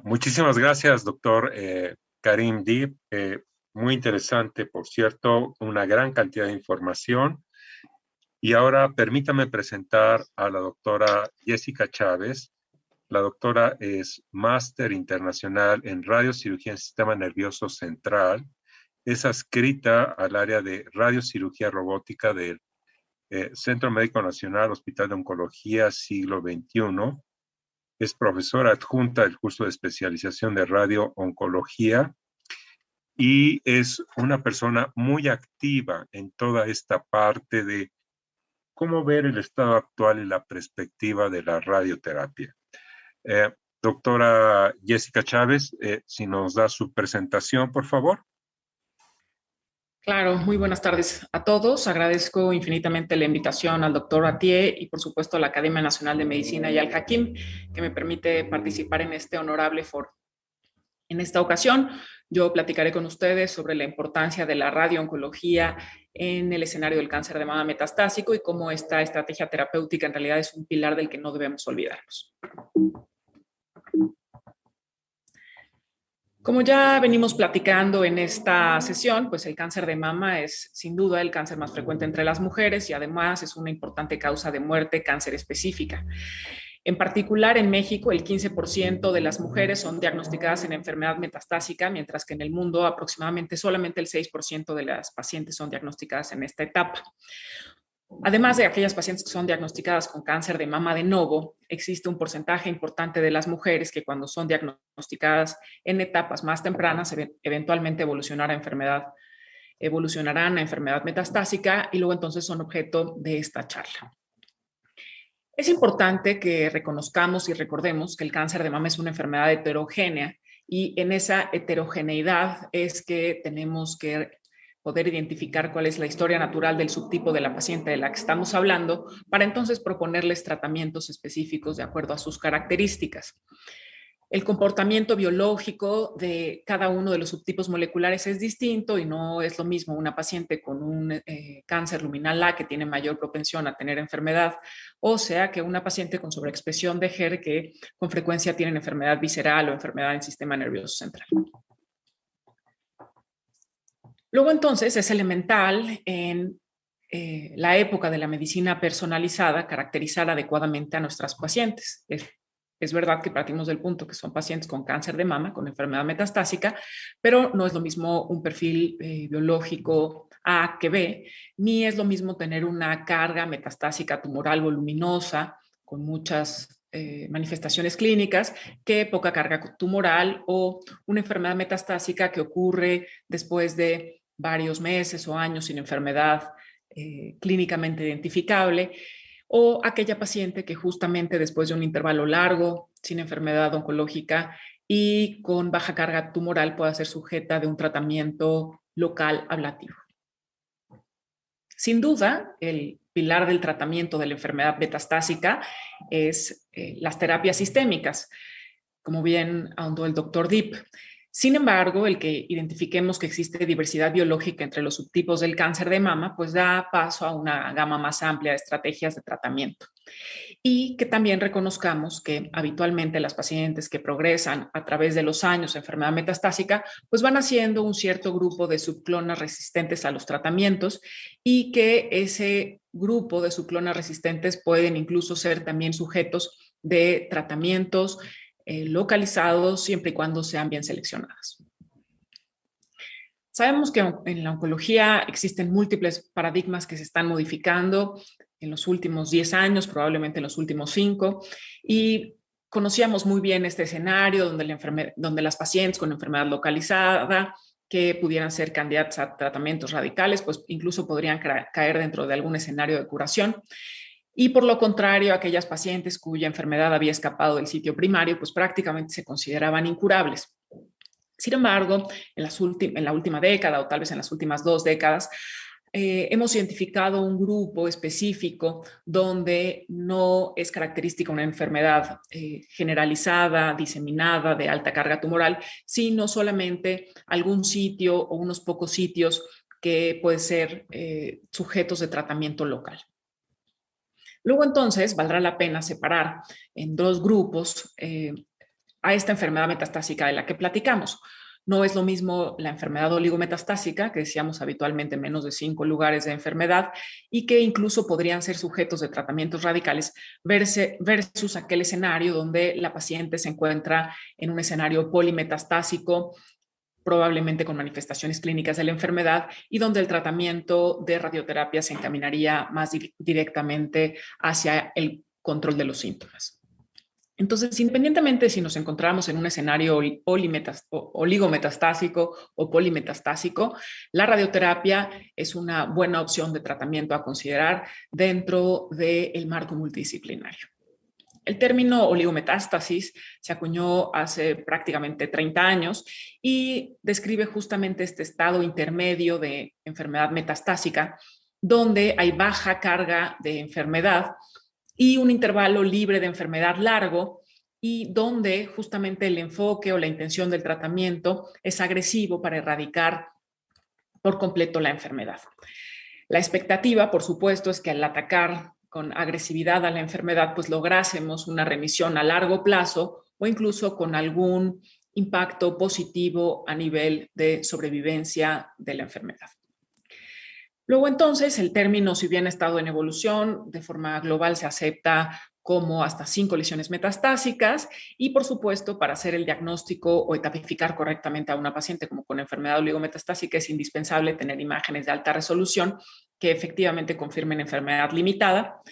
Muchísimas gracias, doctor Karim Dib. Muy interesante, por cierto, una gran cantidad de información. Y ahora permítame presentar a la doctora Jessica Chávez. La doctora es máster internacional en radiocirugía en sistema nervioso central. Es adscrita al área de radiocirugía robótica del Centro Médico Nacional, Hospital de Oncología Siglo XXI. Es profesora adjunta del curso de especialización de radio-oncología y es una persona muy activa en toda esta parte de cómo ver el estado actual y la perspectiva de la radioterapia. Doctora Jessica Chávez, si nos da su presentación, por favor. Claro, muy buenas tardes a todos. Agradezco infinitamente la invitación al doctor Atié y por supuesto a la Academia Nacional de Medicina y al Hakim, que me permite participar en este honorable foro. En esta ocasión, yo platicaré con ustedes sobre la importancia de la radiooncología en el escenario del cáncer de mama metastásico y cómo esta estrategia terapéutica en realidad es un pilar del que no debemos olvidarnos. Como ya venimos platicando en esta sesión, pues el cáncer de mama es sin duda el cáncer más frecuente entre las mujeres y además es una importante causa de muerte cáncer específica. En particular, en México, el 15% de las mujeres son diagnosticadas en enfermedad metastásica, mientras que en el mundo aproximadamente solamente el 6% de las pacientes son diagnosticadas en esta etapa. Además de aquellas pacientes que son diagnosticadas con cáncer de mama de novo, existe un porcentaje importante de las mujeres que cuando son diagnosticadas en etapas más tempranas eventualmente evolucionarán a enfermedad metastásica y luego entonces son objeto de esta charla. Es importante que reconozcamos y recordemos que el cáncer de mama es una enfermedad heterogénea y en esa heterogeneidad es que tenemos que poder identificar cuál es la historia natural del subtipo de la paciente de la que estamos hablando para entonces proponerles tratamientos específicos de acuerdo a sus características. El comportamiento biológico de cada uno de los subtipos moleculares es distinto y no es lo mismo una paciente con un cáncer luminal A que tiene mayor propensión a tener enfermedad, o sea que una paciente con sobreexpresión de HER que con frecuencia tiene enfermedad visceral o enfermedad en sistema nervioso central. Luego entonces es elemental en la época de la medicina personalizada caracterizar adecuadamente a nuestras pacientes. Es verdad que partimos del punto que son pacientes con cáncer de mama, con enfermedad metastásica, pero no es lo mismo un perfil biológico A que B, ni es lo mismo tener una carga metastásica tumoral voluminosa con muchas manifestaciones clínicas que poca carga tumoral o una enfermedad metastásica que ocurre después de varios meses o años sin enfermedad clínicamente identificable, o aquella paciente que justamente después de un intervalo largo, sin enfermedad oncológica y con baja carga tumoral pueda ser sujeta de un tratamiento local ablativo. Sin duda, el pilar del tratamiento de la enfermedad metastásica es las terapias sistémicas, como bien ahondó el doctor Deep. Sin embargo, el que identifiquemos que existe diversidad biológica entre los subtipos del cáncer de mama, pues da paso a una gama más amplia de estrategias de tratamiento. Y que también reconozcamos que habitualmente las pacientes que progresan a través de los años de enfermedad metastásica, pues van haciendo un cierto grupo de subclonas resistentes a los tratamientos y que ese grupo de subclonas resistentes pueden incluso ser también sujetos de tratamientos localizados siempre y cuando sean bien seleccionadas. Sabemos que en la oncología existen múltiples paradigmas que se están modificando en los últimos 10 años, probablemente en los últimos 5, y conocíamos muy bien este escenario donde las pacientes con enfermedad localizada que pudieran ser candidatas a tratamientos radicales, pues incluso podrían caer dentro de algún escenario de curación. Y por lo contrario, aquellas pacientes cuya enfermedad había escapado del sitio primario, pues prácticamente se consideraban incurables. Sin embargo, en la última década o tal vez en las últimas 2 décadas, hemos identificado un grupo específico donde no es característica una enfermedad generalizada, diseminada, de alta carga tumoral, sino solamente algún sitio o unos pocos sitios que pueden ser sujetos de tratamiento local. Luego entonces valdrá la pena separar en 2 grupos a esta enfermedad metastásica de la que platicamos. No es lo mismo la enfermedad oligometastásica, que decíamos habitualmente menos de 5 lugares de enfermedad y que incluso podrían ser sujetos de tratamientos radicales versus aquel escenario donde la paciente se encuentra en un escenario polimetastásico, probablemente con manifestaciones clínicas de la enfermedad y donde el tratamiento de radioterapia se encaminaría más directamente hacia el control de los síntomas. Entonces, independientemente de si nos encontramos en un escenario oligometastásico o polimetastásico, la radioterapia es una buena opción de tratamiento a considerar dentro del marco multidisciplinario. El término oligometástasis se acuñó hace prácticamente 30 años y describe justamente este estado intermedio de enfermedad metastásica, donde hay baja carga de enfermedad y un intervalo libre de enfermedad largo y donde justamente el enfoque o la intención del tratamiento es agresivo para erradicar por completo la enfermedad. La expectativa, por supuesto, es que al atacar con agresividad a la enfermedad, pues lográsemos una remisión a largo plazo o incluso con algún impacto positivo a nivel de sobrevivencia de la enfermedad. Luego entonces el término, si bien ha estado en evolución, de forma global se acepta como hasta 5 lesiones metastásicas y por supuesto para hacer el diagnóstico o etapificar correctamente a una paciente como con enfermedad oligometastásica es indispensable tener imágenes de alta resolución que efectivamente confirmen enfermedad limitada.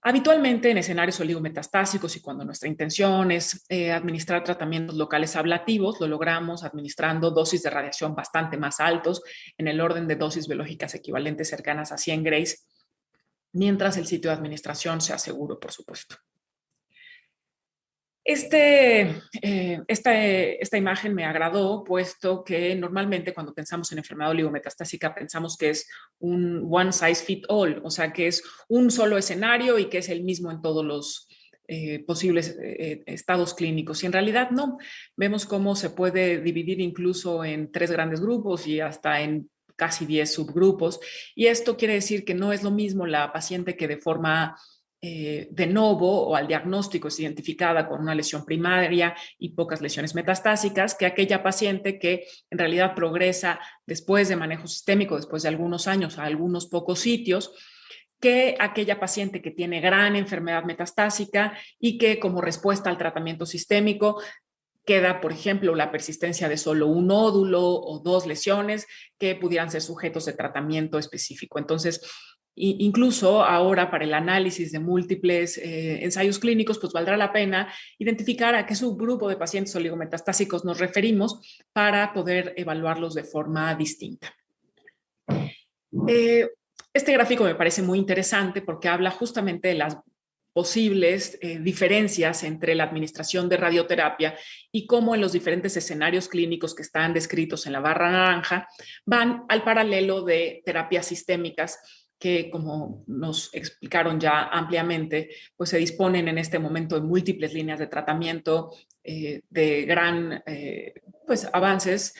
Habitualmente en escenarios oligometastásicos y cuando nuestra intención es administrar tratamientos locales ablativos, lo logramos administrando dosis de radiación bastante más altos, en el orden de dosis biológicas equivalentes cercanas a 100 grays, mientras el sitio de administración sea seguro, por supuesto. Esta imagen me agradó, puesto que normalmente cuando pensamos en enfermedad oligometastásica pensamos que es un one size fit all, o sea, que es un solo escenario y que es el mismo en todos los posibles estados clínicos. Y en realidad no, vemos cómo se puede dividir incluso en 3 grandes grupos y hasta en casi 10 subgrupos. Y esto quiere decir que no es lo mismo la paciente que de forma de novo o al diagnóstico es identificada con una lesión primaria y pocas lesiones metastásicas, que aquella paciente que en realidad progresa después de manejo sistémico, después de algunos años a algunos pocos sitios, que aquella paciente que tiene gran enfermedad metastásica y que como respuesta al tratamiento sistémico queda, por ejemplo, la persistencia de solo un nódulo o 2 lesiones que pudieran ser sujetos de tratamiento específico. Entonces, incluso ahora para el análisis de múltiples ensayos clínicos, pues valdrá la pena identificar a qué subgrupo de pacientes oligometastásicos nos referimos para poder evaluarlos de forma distinta. Este gráfico me parece muy interesante porque habla justamente de las posibles diferencias entre la administración de radioterapia y cómo en los diferentes escenarios clínicos que están descritos en la barra naranja van al paralelo de terapias sistémicas que, como nos explicaron ya ampliamente, pues se disponen en este momento de múltiples líneas de tratamiento de grandes avances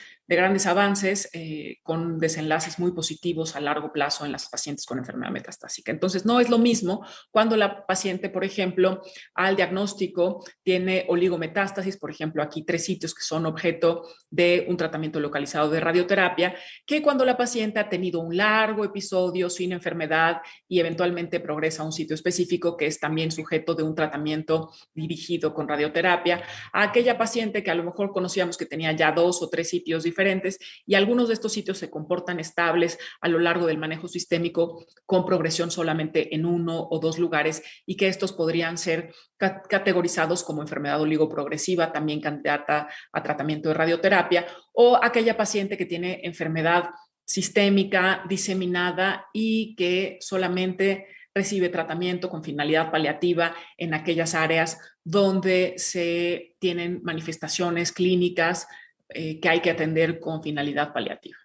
con desenlaces muy positivos a largo plazo en las pacientes con enfermedad metastásica. Entonces, no es lo mismo cuando la paciente, por ejemplo, al diagnóstico tiene oligometástasis, por ejemplo, aquí 3 sitios que son objeto de un tratamiento localizado de radioterapia, que cuando la paciente ha tenido un largo episodio sin enfermedad y eventualmente progresa a un sitio específico que es también sujeto de un tratamiento dirigido con radioterapia, a aquella paciente que a lo mejor conocíamos que tenía ya 2 o 3 sitios diferentes y algunos de estos sitios se comportan estables a lo largo del manejo sistémico con progresión solamente en 1 o 2 lugares y que estos podrían ser categorizados como enfermedad oligoprogresiva, también candidata a tratamiento de radioterapia, o aquella paciente que tiene enfermedad sistémica diseminada y que solamente recibe tratamiento con finalidad paliativa en aquellas áreas donde se tienen manifestaciones clínicas que hay que atender con finalidad paliativa.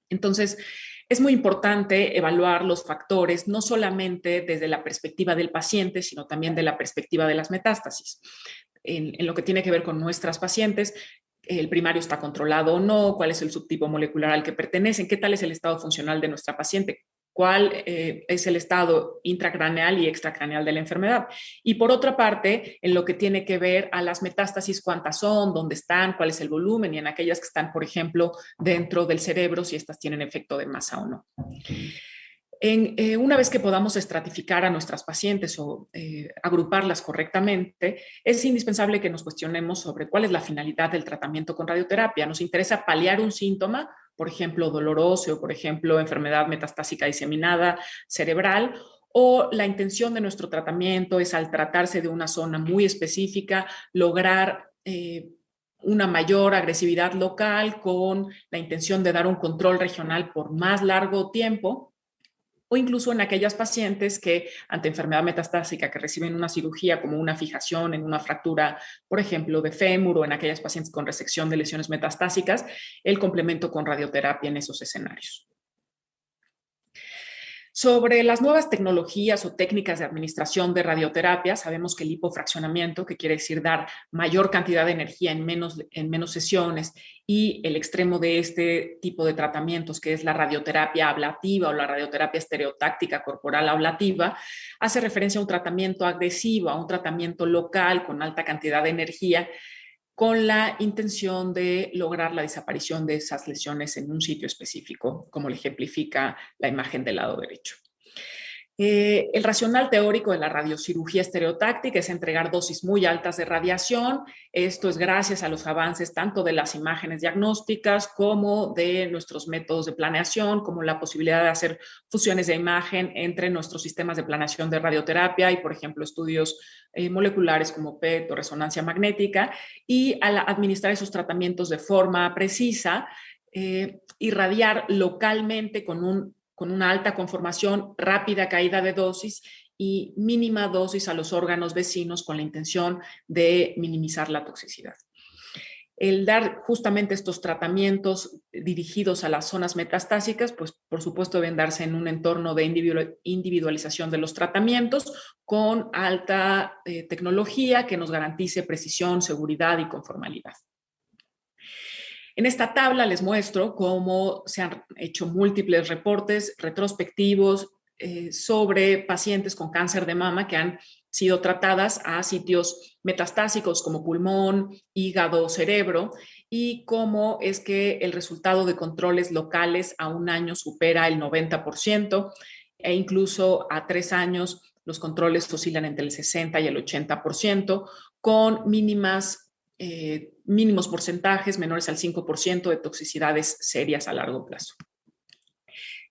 Entonces, es muy importante evaluar los factores, no solamente desde la perspectiva del paciente, sino también de la perspectiva de las metástasis. En lo que tiene que ver con nuestras pacientes, el primario está controlado o no, cuál es el subtipo molecular al que pertenecen, qué tal es el estado funcional de nuestra paciente, cuál es el estado intracraneal y extracraneal de la enfermedad. Y por otra parte, en lo que tiene que ver a las metástasis, cuántas son, dónde están, cuál es el volumen, y en aquellas que están, por ejemplo, dentro del cerebro, si estas tienen efecto de masa o no. Una vez que podamos estratificar a nuestras pacientes o agruparlas correctamente, es indispensable que nos cuestionemos sobre cuál es la finalidad del tratamiento con radioterapia. ¿Nos interesa paliar un síntoma, por ejemplo, dolor óseo, por ejemplo, enfermedad metastásica diseminada cerebral? ¿O la intención de nuestro tratamiento es, al tratarse de una zona muy específica, lograr una mayor agresividad local con la intención de dar un control regional por más largo tiempo? O incluso en aquellas pacientes que ante enfermedad metastásica que reciben una cirugía como una fijación en una fractura, por ejemplo, de fémur, o en aquellas pacientes con resección de lesiones metastásicas, el complemento con radioterapia en esos escenarios. Sobre las nuevas tecnologías o técnicas de administración de radioterapia, sabemos que el hipofraccionamiento, que quiere decir dar mayor cantidad de energía en menos sesiones, y el extremo de este tipo de tratamientos, que es la radioterapia ablativa o la radioterapia estereotáctica corporal ablativa, hace referencia a un tratamiento agresivo, a un tratamiento local con alta cantidad de energía, con la intención de lograr la desaparición de esas lesiones en un sitio específico, como le ejemplifica la imagen del lado derecho. El racional teórico de la radiocirugía estereotáctica es entregar dosis muy altas de radiación. Esto es gracias a los avances tanto de las imágenes diagnósticas como de nuestros métodos de planeación, como la posibilidad de hacer fusiones de imagen entre nuestros sistemas de planeación de radioterapia y, por ejemplo, estudios moleculares como PET o resonancia magnética. Y al administrar esos tratamientos de forma precisa, irradiar localmente con una alta conformación, rápida caída de dosis y mínima dosis a los órganos vecinos, con la intención de minimizar la toxicidad. El dar justamente estos tratamientos dirigidos a las zonas metastásicas, pues por supuesto deben darse en un entorno de individualización de los tratamientos con alta tecnología que nos garantice precisión, seguridad y conformalidad. En esta tabla les muestro cómo se han hecho múltiples reportes retrospectivos sobre pacientes con cáncer de mama que han sido tratadas a sitios metastásicos como pulmón, hígado, cerebro, y cómo es que el resultado de controles locales a un año supera el 90%, e incluso a 3 años los controles oscilan entre el 60 y el 80%, con mínimos porcentajes menores al 5% de toxicidades serias a largo plazo.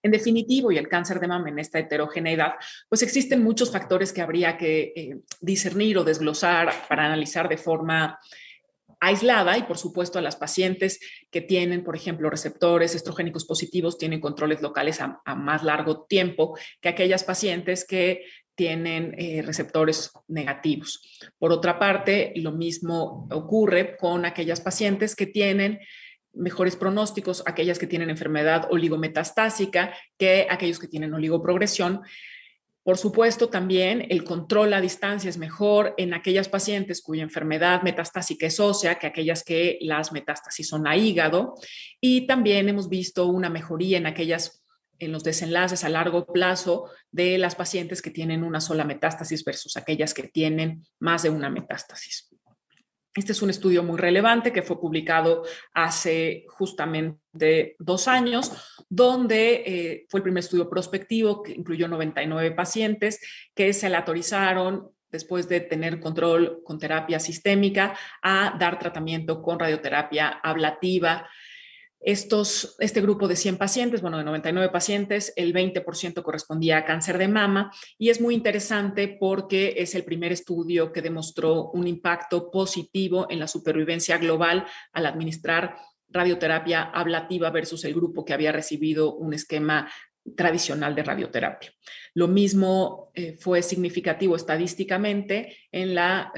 En definitivo, y el cáncer de mama en esta heterogeneidad, pues existen muchos factores que habría que discernir o desglosar para analizar de forma aislada, y por supuesto a las pacientes que tienen, por ejemplo, receptores estrogénicos positivos tienen controles locales a más largo tiempo que aquellas pacientes que tienen receptores negativos. Por otra parte, lo mismo ocurre con aquellas pacientes que tienen mejores pronósticos, aquellas que tienen enfermedad oligometastásica, que aquellos que tienen oligoprogresión. Por supuesto, también el control a distancia es mejor en aquellas pacientes cuya enfermedad metastásica es ósea que aquellas que las metástasis son a hígado. Y también hemos visto una mejoría en los desenlaces a largo plazo de las pacientes que tienen una sola metástasis versus aquellas que tienen más de una metástasis. Este es un estudio muy relevante que fue publicado hace justamente 2 años, donde fue el primer estudio prospectivo que incluyó 99 pacientes que se aleatorizaron después de tener control con terapia sistémica a dar tratamiento con radioterapia ablativa. Este grupo de 100 pacientes, bueno, de 99 pacientes, el 20% correspondía a cáncer de mama, y es muy interesante porque es el primer estudio que demostró un impacto positivo en la supervivencia global al administrar radioterapia ablativa versus el grupo que había recibido un esquema tradicional de radioterapia. Lo mismo fue significativo estadísticamente en la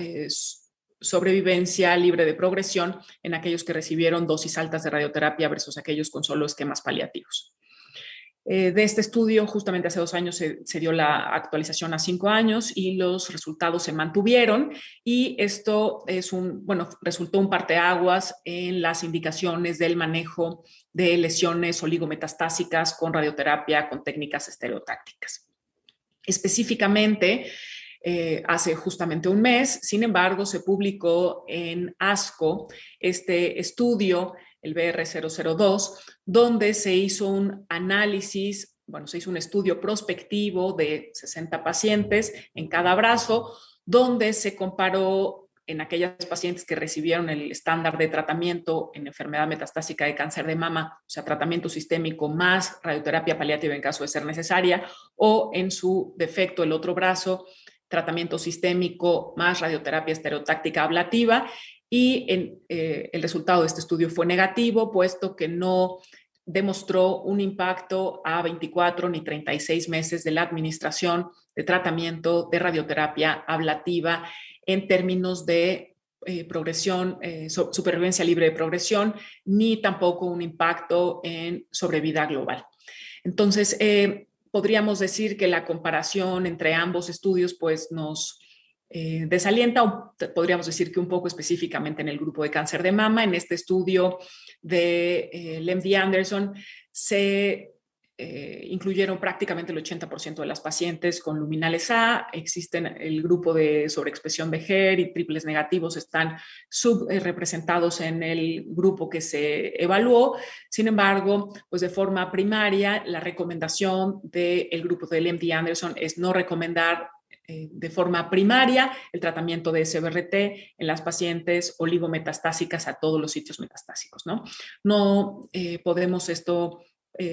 sobrevivencia libre de progresión en aquellos que recibieron dosis altas de radioterapia versus aquellos con solo esquemas paliativos. De este estudio, justamente hace 2 años se dio la actualización a 5 años y los resultados se mantuvieron, y esto resultó un parteaguas en las indicaciones del manejo de lesiones oligometastásicas con radioterapia con técnicas estereotácticas. Específicamente, hace justamente un mes, sin embargo, se publicó en ASCO este estudio, el BR002, donde se hizo un análisis, se hizo un estudio prospectivo de 60 pacientes en cada brazo, donde se comparó en aquellas pacientes que recibieron el estándar de tratamiento en enfermedad metastásica de cáncer de mama, o sea, tratamiento sistémico más radioterapia paliativa en caso de ser necesaria, o en su defecto el otro brazo, tratamiento sistémico más radioterapia estereotáctica ablativa, y el resultado de este estudio fue negativo, puesto que no demostró un impacto a 24 ni 36 meses de la administración de tratamiento de radioterapia ablativa en términos de progresión, supervivencia libre de progresión, ni tampoco un impacto en sobrevida global. Entonces, podríamos decir que la comparación entre ambos estudios pues nos desalienta, o podríamos decir que un poco específicamente en el grupo de cáncer de mama. En este estudio de MD Anderson se incluyeron prácticamente el 80% de las pacientes con luminales A. Existen el grupo de sobreexpresión de HER y triples negativos, están subrepresentados en el grupo que se evaluó. Sin embargo, pues de forma primaria, la recomendación del grupo del MD Anderson es no recomendar de forma primaria el tratamiento de SBRT en las pacientes oligometastásicas a todos los sitios metastásicos, ¿no? No podemos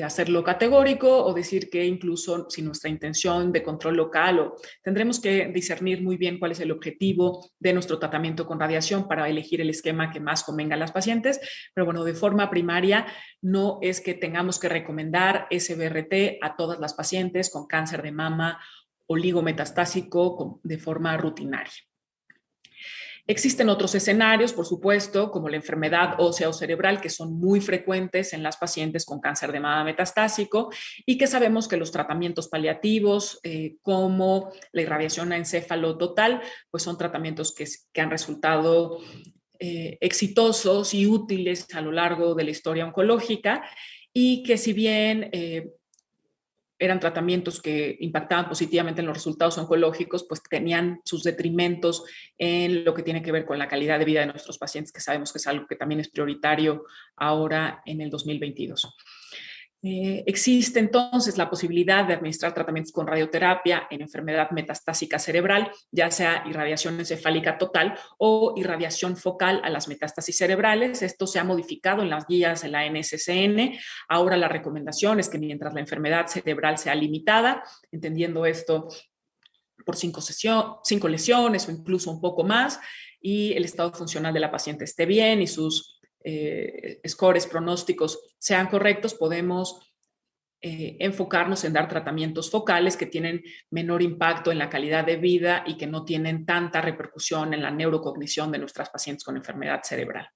hacerlo categórico o decir que incluso si nuestra intención de control local, tendremos que discernir muy bien cuál es el objetivo de nuestro tratamiento con radiación para elegir el esquema que más convenga a las pacientes. Pero bueno, de forma primaria no es que tengamos que recomendar SBRT a todas las pacientes con cáncer de mama oligometastásico de forma rutinaria. Existen otros escenarios, por supuesto, como la enfermedad ósea o cerebral, que son muy frecuentes en las pacientes con cáncer de mama metastásico, y que sabemos que los tratamientos paliativos, como la irradiación a encéfalo total, pues son tratamientos que han resultado exitosos y útiles a lo largo de la historia oncológica, y que si bien eran tratamientos que impactaban positivamente en los resultados oncológicos, pues tenían sus detrimentos en lo que tiene que ver con la calidad de vida de nuestros pacientes, que sabemos que es algo que también es prioritario ahora en el 2022. Existe entonces la posibilidad de administrar tratamientos con radioterapia en enfermedad metastásica cerebral, ya sea irradiación encefálica total o irradiación focal a las metástasis cerebrales. Esto se ha modificado en las guías de la NCCN. Ahora la recomendación es que mientras la enfermedad cerebral sea limitada, entendiendo esto por 5 lesiones o incluso un poco más, y el estado funcional de la paciente esté bien y sus scores pronósticos sean correctos, podemos enfocarnos en dar tratamientos focales que tienen menor impacto en la calidad de vida y que no tienen tanta repercusión en la neurocognición de nuestras pacientes con enfermedad cerebral.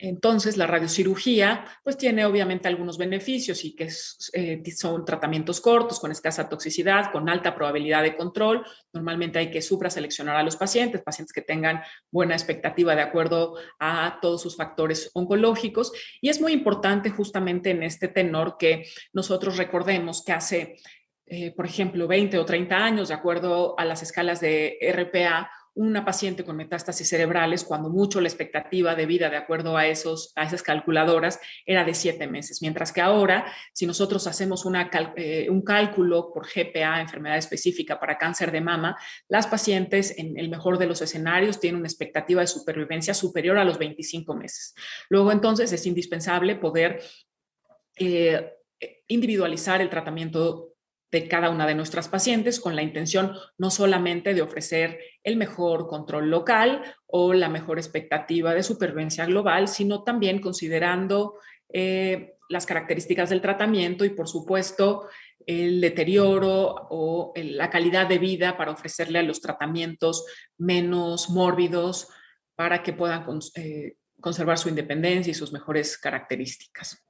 Entonces, la radiocirugía pues tiene obviamente algunos beneficios, y que son tratamientos cortos, con escasa toxicidad, con alta probabilidad de control. Normalmente hay que supraseleccionar a los pacientes que tengan buena expectativa de acuerdo a todos sus factores oncológicos. Y es muy importante justamente en este tenor que nosotros recordemos que hace, por ejemplo, 20 o 30 años, de acuerdo a las escalas de RPA, una paciente con metástasis cerebrales, cuando mucho la expectativa de vida de acuerdo a esas calculadoras era de 7 meses, mientras que ahora, si nosotros hacemos un cálculo por GPA, enfermedad específica para cáncer de mama, las pacientes en el mejor de los escenarios tienen una expectativa de supervivencia superior a los 25 meses. Luego, entonces, es indispensable poder individualizar el tratamiento de cada una de nuestras pacientes con la intención no solamente de ofrecer el mejor control local o la mejor expectativa de supervivencia global, sino también considerando las características del tratamiento y, por supuesto, el deterioro o la calidad de vida para ofrecerle a los tratamientos menos mórbidos para que puedan conservar su independencia y sus mejores características.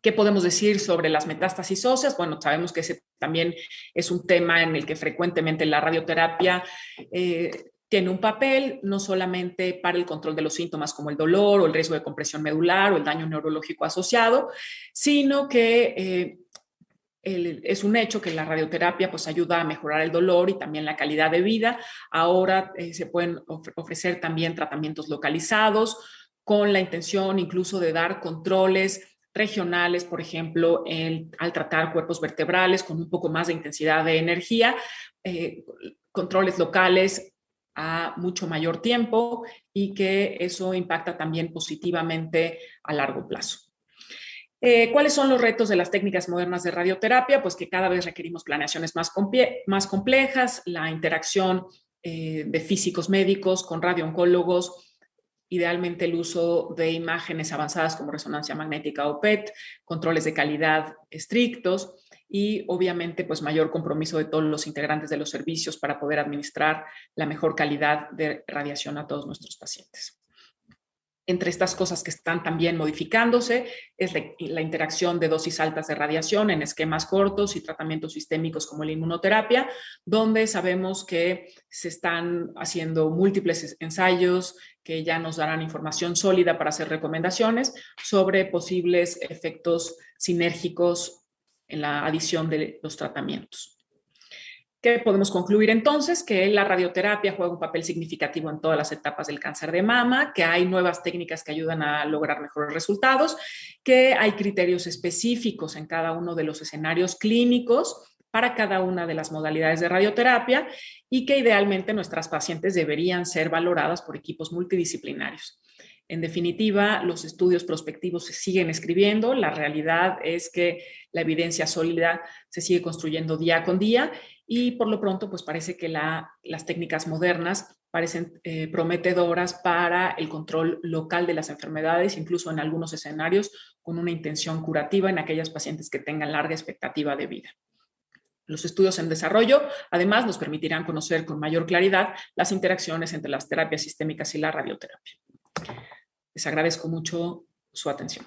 ¿Qué podemos decir sobre las metástasis óseas? Bueno, sabemos que ese también es un tema en el que frecuentemente la radioterapia tiene un papel, no solamente para el control de los síntomas como el dolor o el riesgo de compresión medular o el daño neurológico asociado, sino que es un hecho que la radioterapia pues ayuda a mejorar el dolor y también la calidad de vida. Ahora se pueden ofrecer también tratamientos localizados con la intención incluso de dar controles regionales, por ejemplo, al tratar cuerpos vertebrales con un poco más de intensidad de energía, controles locales a mucho mayor tiempo y que eso impacta también positivamente a largo plazo. ¿Cuáles son los retos de las técnicas modernas de radioterapia? Pues que cada vez requerimos planeaciones más complejas, la interacción de físicos médicos con radiooncólogos, idealmente el uso de imágenes avanzadas como resonancia magnética o PET, controles de calidad estrictos y obviamente pues mayor compromiso de todos los integrantes de los servicios para poder administrar la mejor calidad de radiación a todos nuestros pacientes. Entre estas cosas que están también modificándose es la interacción de dosis altas de radiación en esquemas cortos y tratamientos sistémicos como la inmunoterapia, donde sabemos que se están haciendo múltiples ensayos que ya nos darán información sólida para hacer recomendaciones sobre posibles efectos sinérgicos en la adición de los tratamientos. ¿Qué podemos concluir entonces? Que la radioterapia juega un papel significativo en todas las etapas del cáncer de mama, que hay nuevas técnicas que ayudan a lograr mejores resultados, que hay criterios específicos en cada uno de los escenarios clínicos para cada una de las modalidades de radioterapia y que idealmente nuestras pacientes deberían ser valoradas por equipos multidisciplinarios. En definitiva, los estudios prospectivos se siguen escribiendo. La realidad es que la evidencia sólida se sigue construyendo día con día y por lo pronto pues parece que las técnicas modernas parecen prometedoras para el control local de las enfermedades, incluso en algunos escenarios con una intención curativa en aquellas pacientes que tengan larga expectativa de vida. Los estudios en desarrollo, además, nos permitirán conocer con mayor claridad las interacciones entre las terapias sistémicas y la radioterapia. Les agradezco mucho su atención.